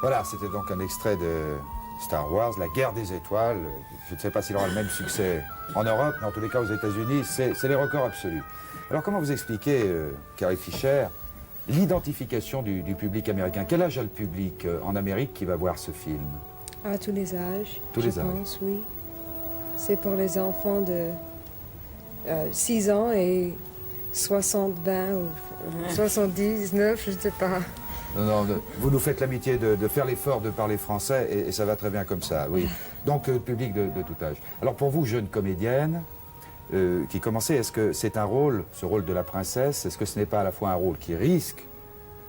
Voilà, c'était donc un extrait de Star Wars, La Guerre des Étoiles. Je ne sais pas s'il aura le même succès en Europe, mais en tous les cas aux États-Unis, c'est les records absolus. Alors comment vous expliquez, Carrie Fisher, l'identification du public américain? Quel âge a le public en Amérique qui va voir ce film? À tous les âges, Tous les je âges. pense, oui. C'est pour les enfants de 6 ans et 60, 20 ou 79, je ne sais pas. Non, vous nous faites l'amitié de faire l'effort de parler français et ça va très bien comme ça, oui. Donc, public de tout âge. Alors, pour vous, jeune comédienne qui commençait, est-ce que c'est un rôle, ce rôle de la princesse, est-ce que ce n'est pas à la fois un rôle qui risque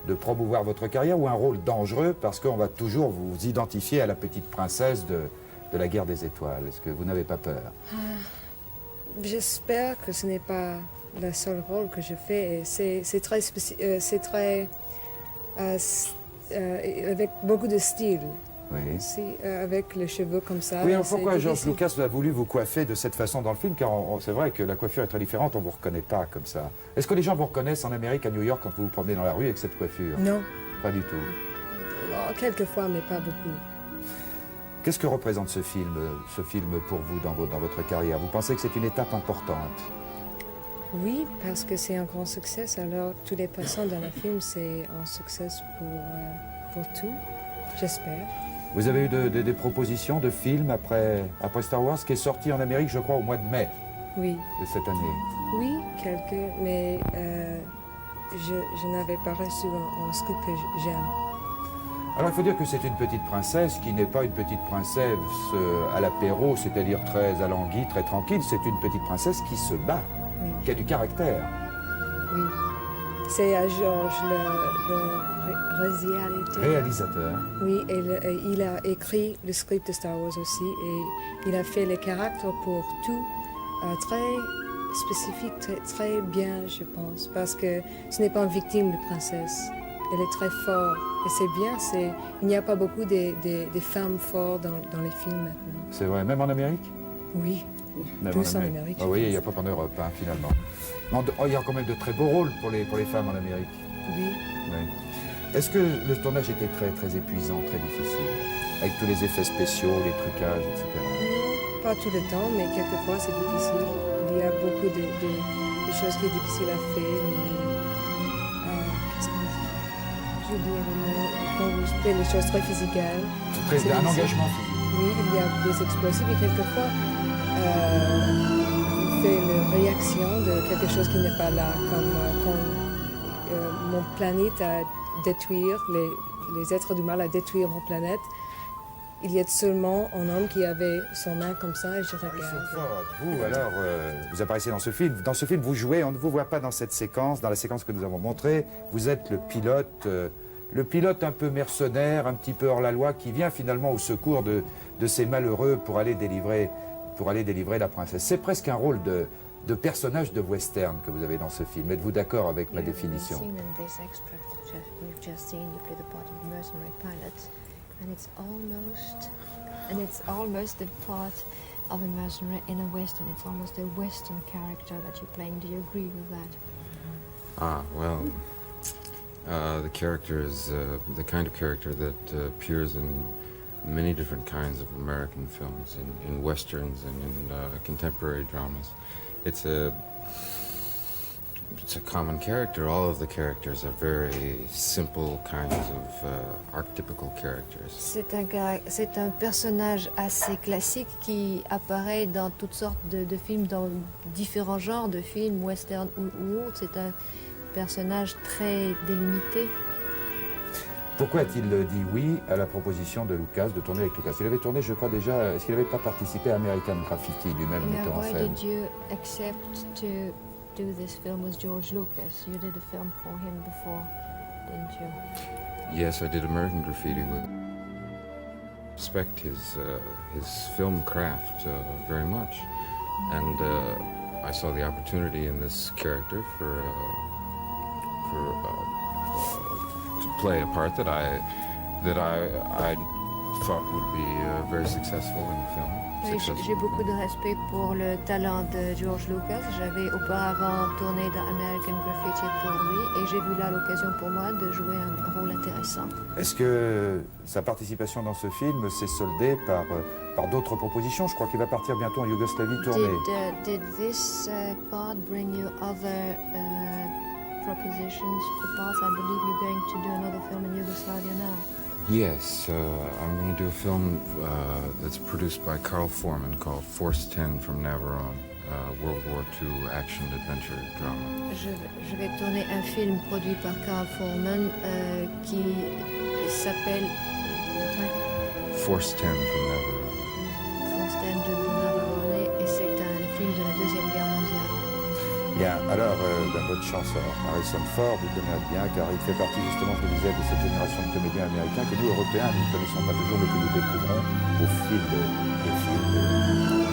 de promouvoir votre carrière ou un rôle dangereux parce qu'on va toujours vous identifier à la petite princesse de la Guerre des Étoiles? Est-ce que vous n'avez pas peur? J'espère que ce n'est pas le seul rôle que je fais. C'est très avec beaucoup de style. Oui. Avec les cheveux comme ça. Oui, alors pourquoi c'est George difficile. Lucas a voulu vous coiffer de cette façon dans le film? Car c'est vrai que la coiffure est très différente, on ne vous reconnaît pas comme ça. Est-ce que les gens vous reconnaissent en Amérique, à New York, quand vous vous promenez dans la rue avec cette coiffure? Non. Pas du tout. Oh, quelquefois, mais pas beaucoup. Qu'est-ce que représente ce film pour vous dans votre carrière? Vous pensez que c'est une étape importante? Oui, parce que c'est un grand succès. Alors, toutes les personnes dans le film, c'est un succès pour tout, j'espère. Vous avez eu des propositions de films après Star Wars, qui est sorti en Amérique, je crois, au mois de mai Oui, de cette année. oui, quelques, mais je n'avais pas reçu un script que j'aime. Alors il faut dire que c'est une petite princesse qui n'est pas une petite princesse à l'apéro, c'est-à-dire très alanguie, très tranquille. C'est une petite princesse qui se bat, Oui. qui a du caractère. Oui. C'est à Georges, le Réalisateur. Oui, et il a écrit le script de Star Wars aussi et il a fait les caractères pour tout très spécifique, très bien, je pense, parce que ce n'est pas une victime de princesse. Elle est très forte et c'est bien. Il n'y a pas beaucoup de femmes fortes dans les films maintenant. C'est vrai, même en Amérique? Oui, Même plus en Amérique. Ah oui, il n'y a pas qu'en Europe, hein, finalement. Il y a quand même de très beaux rôles pour les femmes en Amérique. Oui. Oui. Est-ce que le tournage était très, très épuisant, très difficile, avec tous les effets spéciaux, les trucages, etc. Non, pas tout le temps, mais quelquefois c'est difficile. Il y a beaucoup de choses qui sont difficiles à faire. Qu'est-ce qu'on dit? J'ai oublié le mot. Quand vous faites les choses très physiques. C'est un engagement physique. Oui, il y a des explosifs et quelquefois vous faites une réaction de quelque chose qui n'est pas là, comme quand mon planète a détruire, les êtres du mal à détruire mon planète. Il y a seulement un homme qui avait son main comme ça et je regarde. Vous, alors, vous apparaissez dans ce film. Dans ce film, vous jouez, on ne vous voit pas dans cette séquence, dans la séquence que nous avons montrée. Vous êtes le pilote un peu mercenaire, un petit peu hors la loi, qui vient finalement au secours de ces malheureux pour aller délivrer la princesse. C'est presque un rôle de personnage de western que vous avez dans ce film. Êtes-vous d'accord avec ma définition? We've just seen you play the part of the mercenary pilot, and it's almost the part of a mercenary in a western. It's almost a western character that you're playing. Do you agree with that? Well, the character is the kind of character that appears in many different kinds of American films, in westerns and in contemporary dramas. It's a common character. All of the characters are very simple kinds of archetypical characters. C'est un personnage assez classique qui apparaît dans toutes sortes de films, dans différents genres de films, western ou autres. C'est un personnage très délimité. Pourquoi a-t-il dit oui à la proposition de Lucas de tourner avec Lucas? Il avait tourné, je crois déjà, est-ce qu'il n'avait pas participé à American Graffiti, lui-même metteur en Why scène? did you accept to do this film with George Lucas? You did a film for him before, didn't you? Yes, I did American Graffiti with him. Respect his film craft very much, and I saw the opportunity in this character to play a part that I thought would be very successful in film. Oui, j'ai beaucoup de respect pour le talent de George Lucas. J'avais auparavant tourné dans American Graffiti pour lui et j'ai vu là l'occasion pour moi de jouer un rôle intéressant. Est-ce que sa participation dans ce film s'est soldée par d'autres propositions? Je crois qu'il va partir bientôt en Yougoslavie tourner. Did this part bring you other propositions for parts? I believe you're going to do another film in Yugoslavia now. Yes, I'm going to do a film that's produced by Carl Foreman called Force 10 from Navarone, World War II action-adventure drama. Je vais tourner un film produit par Carl Foreman qui s'appelle Force 10 from Navarone. Force 10 de Navarone et c'est un film de la Deuxième Guerre mondiale. Bien, alors, bonne chance à Harrison Ford, il connaît bien, car il fait partie justement, je le disais, de cette génération de comédiens américains que nous, Européens, nous ne connaissons pas toujours, mais que nous découvrons au fil des films.